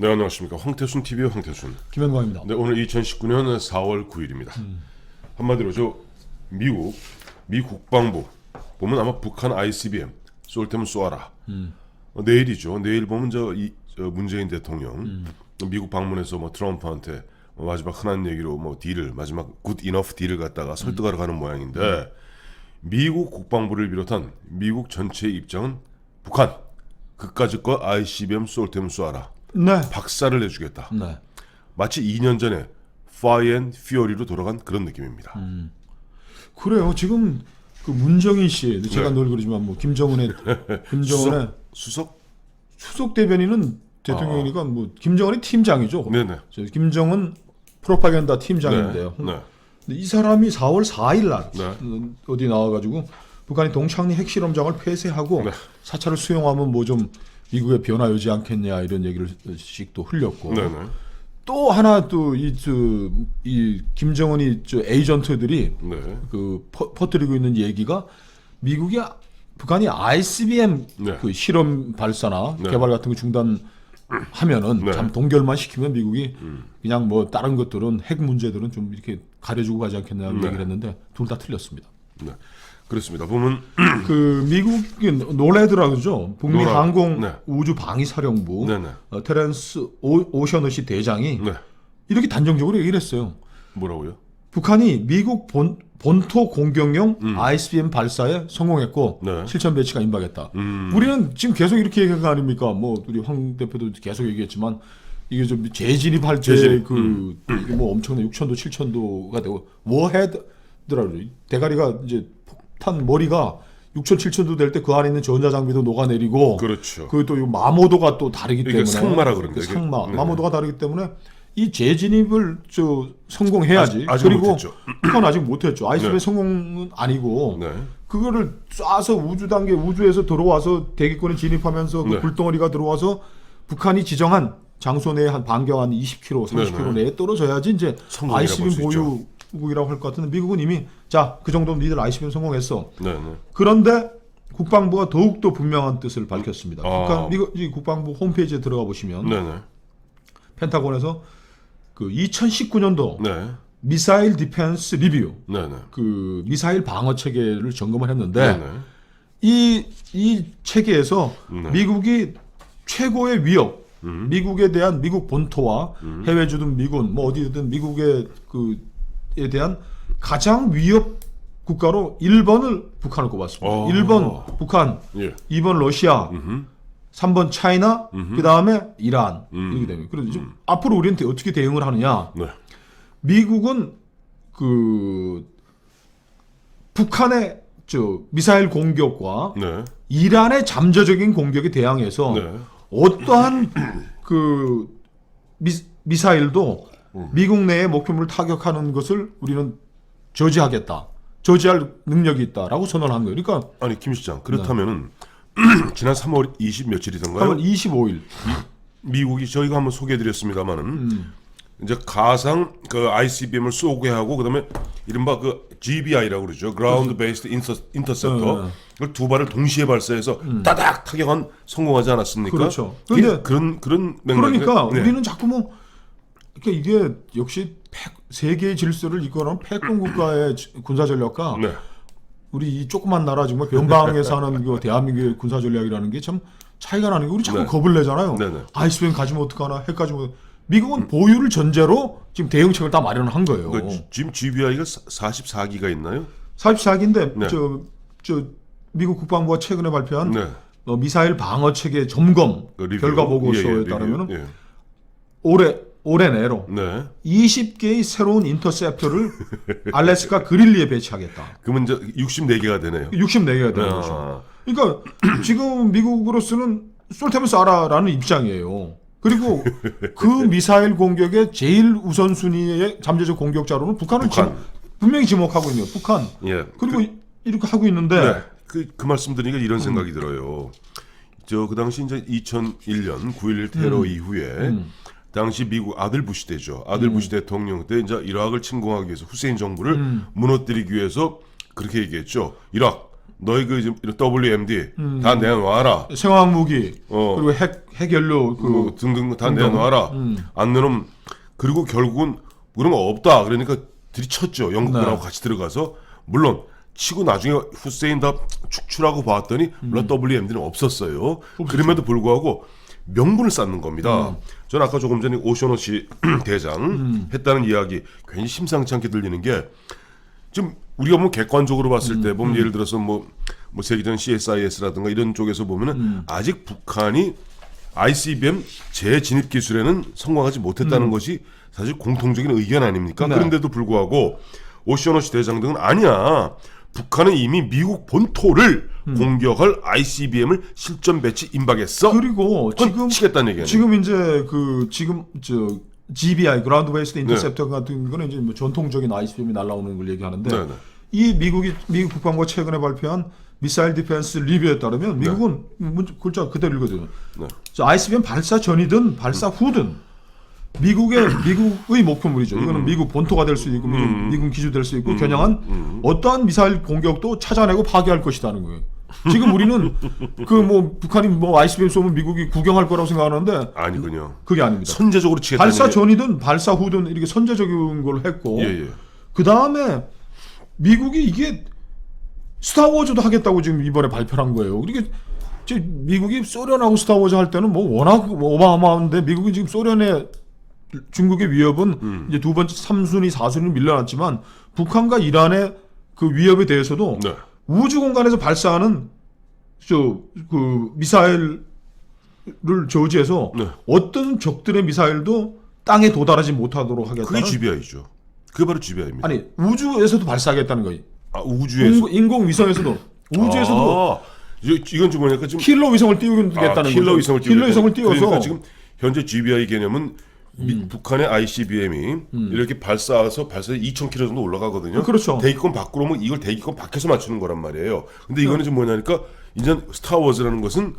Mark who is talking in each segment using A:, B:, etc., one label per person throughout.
A: 네, 안녕하십니까. 황태순 TV의 황태순.
B: 김현광입니다.
A: 네, 오늘 2019년 4월 9일입니다. 한마디로 미 국방부 보면 아마 북한 ICBM 쏠 때면 쏘아라. 내일이죠. 내일 보면 저 문재인 대통령 미국 방문해서 뭐 트럼프한테 마지막 흔한 얘기로 뭐 딜을 마지막 굿 이너프 딜을 갖다가 설득하러 가는 모양인데 미국 국방부를 비롯한 미국 전체의 입장은 북한 그까짓 거 ICBM 쏠 때면 쏘아라.
B: 네.
A: 박살을 내주겠다.
B: 네.
A: 마치 2년 전에 Fire and Fury로 돌아간 그런 느낌입니다.
B: 그래요. 지금 그 문정인 씨, 제가
A: 네.
B: 늘 그러지만 뭐 김정은의
A: 수석?
B: 수석 대변인은 대통령이니까 뭐 김정은의 팀장이죠.
A: 네네.
B: 저 김정은 프로파간다 팀장인데요.
A: 네. 네.
B: 근데 이 사람이 4월 4일 날
A: 네.
B: 어디 나와가지고 북한이 동창리 핵실험장을 폐쇄하고
A: 네.
B: 사찰을 수용하면 뭐 좀 미국의 변화 오지 않겠냐 이런 얘기를씩 또 흘렸고
A: 네네.
B: 또 하나 또 이 김정은이 저 에이전트들이
A: 네.
B: 그 퍼뜨리고 있는 얘기가 미국이 북한이 ICBM
A: 네.
B: 그 실험 발사나
A: 네.
B: 개발 같은 거 중단하면은
A: 네.
B: 참 동결만 시키면 미국이 그냥 뭐 다른 것들은 핵 문제들은 좀 이렇게 가려주고 가지 않겠냐는
A: 네.
B: 얘기를 했는데 둘 다 틀렸습니다.
A: 네. 그렇습니다. 보면
B: 그 미국이 노레드라 그러죠. 북미
A: 노라.
B: 항공
A: 네.
B: 우주 방위사령부
A: 네네.
B: 테렌스 오셔너시 대장이
A: 네.
B: 이렇게 단정적으로 얘기를 했어요.
A: 뭐라고요?
B: 북한이 미국 본토 공격용 ICBM 발사에 성공했고
A: 네.
B: 실전 배치가 임박했다. 우리는 지금 계속 이렇게 얘기한 거 아닙니까? 뭐 우리 황 대표도 계속 얘기했지만 이게 좀 재진입할 때 뭐 엄청난 6천도 7천도가 되고 워헤드더라고요. 대가리가 이제 폭탄 머리가 6천 7천도 될 때 그 안에 있는 전자 장비도 녹아내리고
A: 그렇죠.
B: 그또 마모도가 또 다르기
A: 이게
B: 때문에
A: 상마라 그러는
B: 그
A: 거예요.
B: 상마
A: 네.
B: 마모도가 다르기 때문에 이 재진입을 성공해야지.
A: 아직
B: 그리고
A: 못했죠.
B: 북한 아직 못했죠. ICBM
A: 네.
B: 성공은 아니고
A: 네.
B: 그거를 쏴서 우주에서 들어와서 대기권에 진입하면서 그
A: 네.
B: 불덩어리가 들어와서 북한이 지정한 장소 내에 한 반경 한 20km, 30km
A: 네.
B: 내에 떨어져야지 이제
A: 성공이라고
B: ICBM
A: 볼수 있죠.
B: 보유국이라고 할 것 같은데 미국은 이미 자 그 정도면 니들 ICBM 성공했어.
A: 네네.
B: 그런데 국방부가 더욱더 분명한 뜻을 밝혔습니다.
A: 아.
B: 북한 미국 이 국방부 홈페이지에 들어가 보시면
A: 네네.
B: 펜타곤에서 그 2019년도
A: 네.
B: 미사일 디펜스 리뷰
A: 네네.
B: 그 미사일 방어 체계를 점검을 했는데
A: 네네.
B: 이 체계에서
A: 네.
B: 미국이 최고의 위협, 미국에 대한 미국 본토와 해외 주둔 미군 뭐 어디든 미국의 그에 대한 가장 위협 국가로 1번을 북한을 꼽았습니다.
A: 오.
B: 1번 북한,
A: 예.
B: 2번 러시아,
A: 음흠.
B: 3번 차이나, 그 다음에 이란 이렇게 됩니다. 그래서 지금 앞으로 우리는 어떻게 대응을 하느냐?
A: 네.
B: 미국은 그 북한의 저 미사일 공격과
A: 네.
B: 이란의 잠재적인 공격에 대항해서
A: 네.
B: 어떠한 그 미사일도 미국 내의 목표물을 타격하는 것을 우리는 저지할 능력이 있다라고 선언을 한 거예요. 그러니까
A: 아니 김 시장 그렇다면은 지난 3월 20 며칠이던가요?
B: 3월 25일
A: 미국이 저희가 한번 소개해드렸습니다만은 이제 가상 그 ICBM을 쏘게 하고 그다음에 이른바 그 GBI라고 그러죠. Ground Based Interceptor. 그걸 두 발을 동시에 발사해서 따닥 타격한 성공하지 않았습니까?
B: 그렇죠.
A: 이게
B: 근데
A: 그런 맥락인가요?
B: 그러니까
A: 네.
B: 우리는 자꾸 뭐 그러니까 이게 역시 세계의 질서를 이끌어가는 패권 국가의 군사 전략과
A: 네.
B: 우리 이 조그만 나라 정말 변방에 사는 그 대한민국의 군사 전략이라는 게 참 차이가 나는 게 우리 자꾸
A: 네.
B: 겁을 내잖아요.
A: 네네.
B: 아이스뱅 가지면 어떡하나, 핵 가지면 미국은 보유를 전제로 지금 대응책을 다 마련한 거예요.
A: 그 지금 GBI가 44기가 있나요?
B: 44기인데
A: 네.
B: 저 미국 국방부가 최근에 발표한
A: 네.
B: 미사일 방어 체계 점검
A: 그 리뷰.
B: 결과 보고서에
A: 리뷰.
B: 따르면
A: 예.
B: 올해 내로
A: 네.
B: 20개의 새로운 인터셉터를 알래스카 그릴리에 배치하겠다.
A: 그러면 이제 64개가 되네요.
B: 64개가 되는
A: 아.
B: 거죠. 그러니까 지금 미국으로서는 쏠 테면 쏴라라는 입장이에요. 그리고 그 미사일 공격의 제일 우선순위의 잠재적 공격자로는 북한을 분명히 지목하고 있는 거예요. 북한.
A: 예.
B: 그리고 이렇게 하고 있는데
A: 네. 그 말씀 드리니까 이런 생각이 들어요. 그 당시 이제 2001년 9.11 테러 이후에 당시 미국 아들 부시 때죠. 아들 부시 대통령 때 이제 이라크를 침공하기 위해서 후세인 정부를 무너뜨리기 위해서 그렇게 얘기했죠. 이라크 너희 그 지금 이런 WMD 다 내놔라.
B: 생화학 무기
A: 어.
B: 그리고 핵연료
A: 그 등등 다 내놔라. 안 내놓으면 그리고 결국은 그런 거 없다. 그러니까 들이쳤죠. 영국군하고 같이 들어가서 물론 치고 나중에 후세인 다 축출하고 봤더니 물론 WMD는 없었어요. 그럼에도 불구하고 명분을 쌓는 겁니다. 저는 아까 조금 전에 오셔노시 대장 했다는 이야기 괜히 심상치 않게 들리는 게 좀 우리가 뭐 객관적으로 봤을 때 보면 예를 들어서 뭐 세계적인 CSIS라든가 이런 쪽에서 보면은 아직 북한이 ICBM 재진입 기술에는 성공하지 못했다는 것이 사실 공통적인 의견 아닙니까?
B: 네.
A: 그런데도 불구하고 오셔노시 대장 등은 아니야. 북한은 이미 미국 본토를 공격할 ICBM을 실전 배치 임박했어.
B: 그리고 지금
A: 치겠다는 얘기예요.
B: 지금 이제 지금 GBI 그라운드 베이스드 인터셉터 같은 거는 이제 뭐 전통적인 ICBM이 날라오는 걸 얘기하는데
A: 네네.
B: 이 미국 국방부가 최근에 발표한 미사일 디펜스 리뷰에 따르면 미국은 글자 그대로 읽어줘요.
A: 네.
B: ICBM 발사 전이든 발사 후든 미국의 목표물이죠. 이거는 미국 본토가 될 수 있고 미군 기주 될 수 있고 겨냥한 어떠한 미사일 공격도 찾아내고 파괴할 것이라는 거예요. 지금 우리는 북한이 ICBM 쏘면 미국이 구경할 거라고 생각하는데
A: 아니군요.
B: 그게 아닙니다.
A: 선제적으로 치겠다는
B: 발사
A: 얘기.
B: 전이든 발사 후든 이렇게 선제적인 걸 했고 그 다음에 미국이 이게 스타워즈도 하겠다고 지금 이번에 발표를 한 거예요. 이게 미국이 소련하고 스타워즈 할 때는 워낙 어마어마한데 미국이 지금 중국의 위협은 이제 두 번째 3순위, 4순위 밀려났지만 북한과 이란의 그 위협에 대해서도
A: 네.
B: 우주 공간에서 발사하는 미사일을 저지해서
A: 네.
B: 어떤 적들의 미사일도 땅에 도달하지 못하도록 하겠다는.
A: 그게 GBI죠. 그게 바로 GBI입니다.
B: 아니 우주에서도 발사하겠다는 거예요.
A: 아, 우주에서
B: 인공위성에서도 우주에서도
A: 이건 좀 뭐냐면 지금
B: 킬러 위성을 띄우겠다는
A: 킬러
B: 거죠.
A: 위성을
B: 띄워서
A: 그러니까 지금 현재 GBI 개념은 북한의 ICBM이 이렇게 발사해서 2,000km 정도 올라가거든요.
B: 그렇죠.
A: 대기권 밖으로 오면 이걸 대기권 밖에서 맞추는 거란 말이에요. 근데 이거는 좀 뭐냐니까 이제 스타워즈라는 것은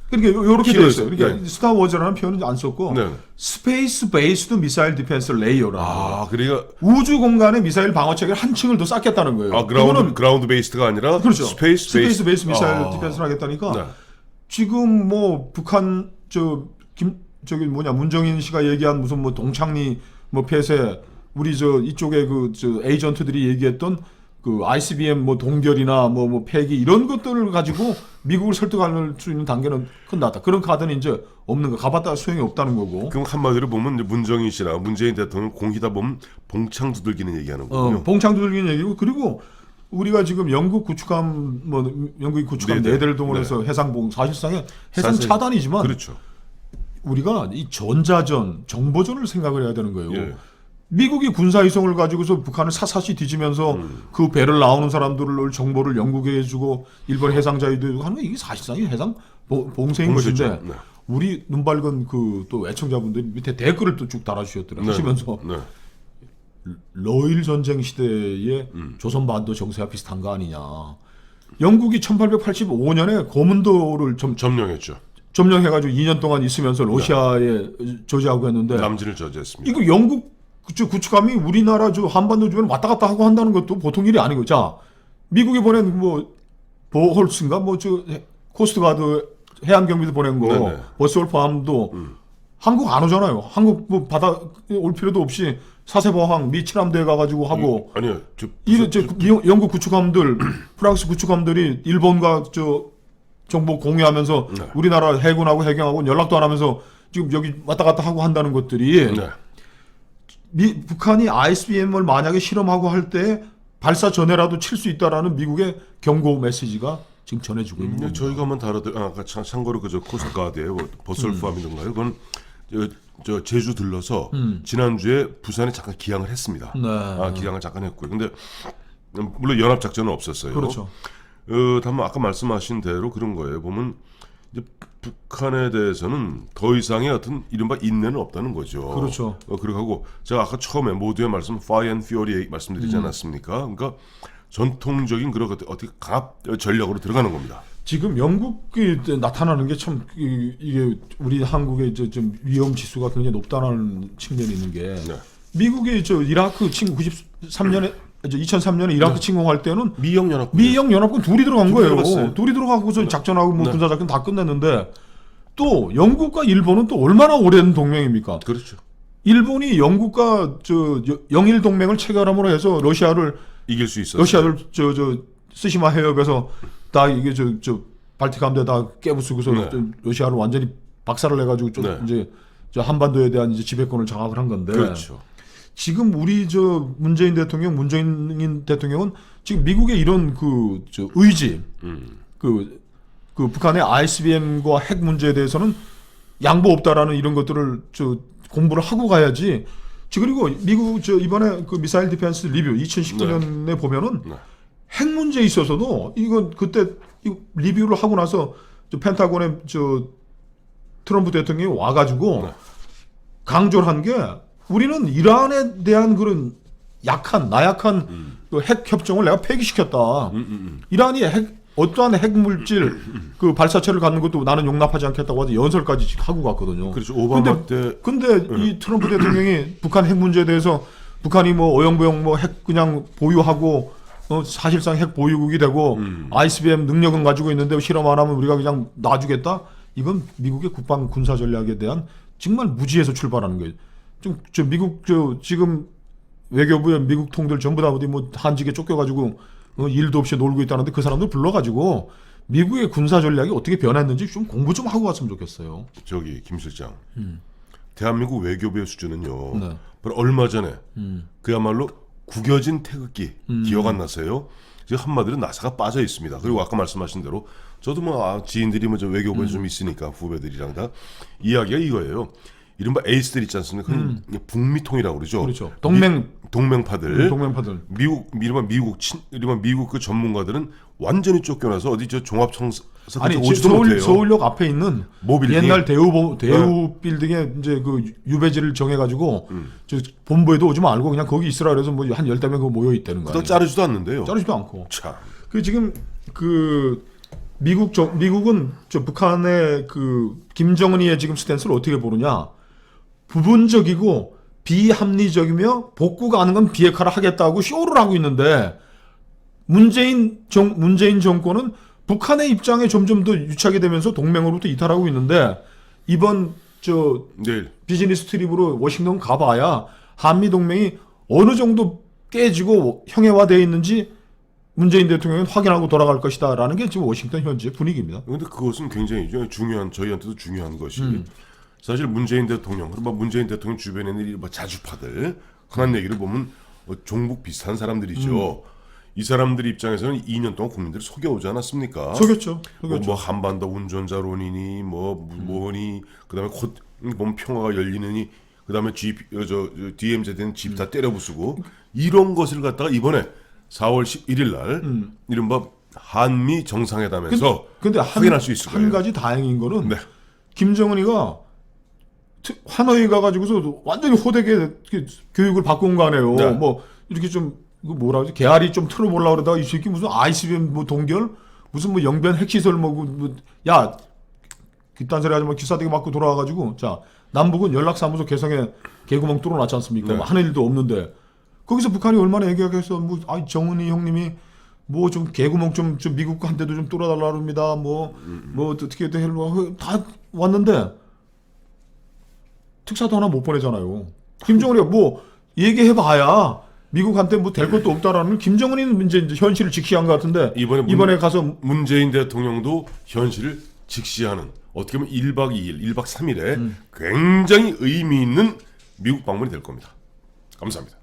B: 그러니까 이렇게 되어 있어요. 그러니까
A: 네.
B: 스타워즈라는 표현은 안 썼고
A: 네.
B: 스페이스 베이스드 미사일 디펜스 레이어라.
A: 그러니까
B: 우주 공간의 미사일 방어 체계를 한 층을 더 쌓겠다는 거예요.
A: 그라운드 베이스드가 아니라
B: 그렇죠.
A: 스페이스
B: 베이스 미사일 디펜스를 하겠다니까
A: 네.
B: 지금 북한 문정인 씨가 얘기한 무슨 동창리 폐쇄 우리 이쪽에 에이전트들이 얘기했던 ICBM 동결이나 폐기 이런 것들을 가지고 미국을 설득할 수 있는 단계는 끝났다. 그런 카드는 이제 없는 거. 가봤다 소용이 없다는 거고.
A: 그럼 한마디로 보면 이제 문정인 씨나 문재인 대통령 공히다 보면 봉창 두들기는 얘기하는 거군요.
B: 봉창 두들기는 얘기고 그리고 우리가 지금 영국이 구축함 4대를 동원해서 해상봉 사실상의 해상 차단이지만
A: 그렇죠.
B: 우리가 이 전자전, 정보전을 생각을 해야 되는 거예요.
A: 예.
B: 미국이 군사위성을 가지고서 북한을 사사시 뒤지면서 그 배를 나오는 사람들을 정보를 영국에 해주고 일본 해상자위도 해주고 하는 게 이게 사실상의 해상 봉쇄인
A: 봉쇄죠.
B: 것인데
A: 네.
B: 우리 눈 밝은 또 애청자분들이 밑에 댓글을 또 쭉 달아주셨더라고요. 하시면서
A: 네.
B: 러일 전쟁 시대의 조선반도 정세와 비슷한 거 아니냐. 영국이 1885년에 고문도를
A: 점령했죠.
B: 점령해가지고 2년 동안 있으면서 러시아에 저지하고 했는데
A: 남진을 저지했습니다.
B: 이거 영국 구축함이 우리나라 한반도 주변 왔다 갔다 하고 한다는 것도 보통 일이 아니고 자 미국이 보낸 보홀스인가 코스트가드 해안경비도 보낸 거
A: 네네.
B: 버스월프함도 한국 안 오잖아요. 한국 바다 올 필요도 없이 사세보항 미 칠함대에 가가지고 하고
A: 아니요.
B: 영국 구축함들 프랑스 구축함들이 일본과 정보 공유하면서
A: 네.
B: 우리나라 해군하고 해경하고 연락도 안 하면서 지금 여기 왔다 갔다 하고 한다는 것들이
A: 네.
B: 북한이 ICBM을 만약에 실험하고 할 때 발사 전에라도 칠 수 있다라는 미국의 경고 메시지가 지금 전해지고 있는 겁니다.
A: 저희가 한번 참고로 코스트가드의 버설프함이던가요? 그건 제주 들러서 지난주에 부산에 잠깐 기항을 했습니다.
B: 네.
A: 기항을 잠깐 했고요. 근데 물론 연합 작전은 없었어요.
B: 그렇죠.
A: 다만 아까 말씀하신 대로 그런 거예요. 보면 이제 북한에 대해서는 더 이상의 어떤 이른바 인내는 없다는 거죠.
B: 그렇죠.
A: 그리고 제가 아까 처음에 모두의 말씀 Fire and Fury 말씀드리지 않았습니까? 그러니까 전통적인 그런 어떻게 강압 전략으로 들어가는 겁니다.
B: 지금 영국이 나타나는 게 참 이게 우리 한국의 좀 위험 지수가 굉장히 높다는 측면이 있는 게
A: 네.
B: 미국이 이라크 93년에 이제 2003년에 이라크 침공할 때는
A: 미영 연합군.
B: 미영 연합군 둘이 들어간
A: 둘이
B: 거예요.
A: 들어갔어요.
B: 둘이 들어가고서 작전하고 뭐
A: 네.
B: 군사 작전 다 끝냈는데 또 영국과 일본은 또 얼마나 오랜 동맹입니까?
A: 그렇죠.
B: 일본이 영국과 영일 동맹을 체결함으로 해서 러시아를
A: 이길 수 있었어요.
B: 러시아를 스시마 해협에서 다 이게 발틱 함대 다 깨부수고서
A: 네.
B: 러시아를 완전히 박살을 내가지고
A: 네.
B: 이제 한반도에 대한 이제 지배권을 장악을 한 건데
A: 그렇죠.
B: 지금 우리 문재인 대통령은 지금 미국의 이런 의지 그 북한의 ICBM과 핵 문제에 대해서는 양보 없다라는 이런 것들을 공부를 하고 가야지. 그리고 미국 이번에 그 미사일 디펜스 리뷰 2019년에 보면은
A: 네.
B: 핵 문제에 있어서도 이건 그때 리뷰를 하고 나서 펜타곤에 트럼프 대통령이 와가지고
A: 네.
B: 강조를 한 게 우리는 이란에 대한 그런 나약한 그 핵 협정을 내가 폐기시켰다. 이란이 어떠한 핵 물질 그 발사체를 갖는 것도 나는 용납하지 않겠다고 해서 연설까지 하고 갔거든요.
A: 그렇죠. 오바마 때.
B: 근데 이 트럼프 대통령이 북한 핵 문제에 대해서 북한이 뭐 어영부영 뭐 핵 그냥 보유하고 사실상 핵 보유국이 되고 ICBM 능력은 가지고 있는데 실험 안 하면 우리가 그냥 놔주겠다. 이건 미국의 국방 군사 전략에 대한 정말 무지에서 출발하는 거예요. 미국 지금 외교부에 미국 통들 전부 다 어디 뭐 한직에 쫓겨가지고 일도 없이 놀고 있다는데 그 사람들 불러가지고 미국의 군사 전략이 어떻게 변했는지 좀 공부 좀 하고 갔으면 좋겠어요.
A: 김 실장. 대한민국 외교부의 수준은요.
B: 네.
A: 바로 얼마 전에 그야말로 구겨진 태극기 기억 안 나세요? 지금 한마디로 나사가 빠져 있습니다. 그리고 아까 말씀하신 대로 저도 뭐 지인들이 저 외교부에 좀 있으니까 후배들이랑 다 이야기가 이거예요. 이른바 에이스들 있지 않습니까? 북미통이라고 그러죠.
B: 그렇죠.
A: 동맹파들.
B: 동맹파들.
A: 이른바 미국 그 전문가들은 완전히 쫓겨나서 어디 종합청사
B: 아니
A: 오지도 못해요.
B: 서울역 앞에 있는
A: 모빌딩.
B: 옛날 대우 빌딩에 이제 그 유배지를 정해가지고 본부에도 오지 말고 그냥 거기 있으라 그래서 뭐 한 10대 명 모여 있다는 거예요.
A: 또 자르지도 않는데요.
B: 자르지도 않고.
A: 참.
B: 지금 미국은 북한의 김정은이의 지금 스탠스를 어떻게 보느냐? 부분적이고 비합리적이며 복구 가능한 비핵화를 하겠다고 쇼를 하고 있는데 문재인 정권은 북한의 입장에 점점 더 유착이 되면서 동맹으로부터 이탈하고 있는데 이번
A: 내일
B: 비즈니스 트립으로 워싱턴 가봐야 한미 동맹이 어느 정도 깨지고 형해화되어 있는지 문재인 대통령은 확인하고 돌아갈 것이다라는 게 지금 워싱턴 현지의 분위기입니다.
A: 그런데 그것은 굉장히 중요한 저희한테도 중요한 것이 사실 문재인 대통령 그리고 문재인 대통령 주변에 있는 자주파들 흔한 얘기를 보면 종북 비슷한 사람들이죠. 이 사람들 입장에서는 2년 동안 국민들을 속여오지 않았습니까?
B: 속였죠.
A: 뭐 한반도 운전자론이니 뭐니 그다음에 곧 보면 평화가 열리느니 그다음에 DMZ는 집 다 때려 부수고 이런 것을 갖다가 이번에 4월 11일 날 이른바 한미 정상회담에서
B: 근데
A: 확인할 수 있을 거예요.
B: 한 가지 다행인 거는
A: 네.
B: 김정은이가 하노이 가가지고서 완전히 호되게 교육을 받고 온 거 아니에요.
A: 네.
B: 뭐 이렇게 좀 뭐라 그러지? 개아리 좀 틀어보려고 그러다가 이 새끼 무슨 ICBM 뭐 동결 무슨 뭐 영변 핵시설 야 그딴 소리 하지 마. 기사대기 맞고 돌아와가지고 자 남북은 연락사무소 개성에 개구멍 뚫어놨지 않습니까?
A: 네.
B: 하는 일도 없는데 거기서 북한이 얼마나 얘기하겠어? 정은이 형님이 뭐 좀 개구멍 좀 미국한테도 좀 뚫어달라 합니다. 뭐 어떻게든 해로 다 왔는데 특사도 하나 못 보내잖아요. 김정은이가 뭐 얘기해봐야 미국한테 뭐 될 것도 없다라는 김정은이는 이제 현실을 직시한 것 같은데 이번에 가서
A: 문재인 대통령도 현실을 직시하는 어떻게 보면 1박 2일, 1박 3일에 굉장히 의미 있는 미국 방문이 될 겁니다. 감사합니다.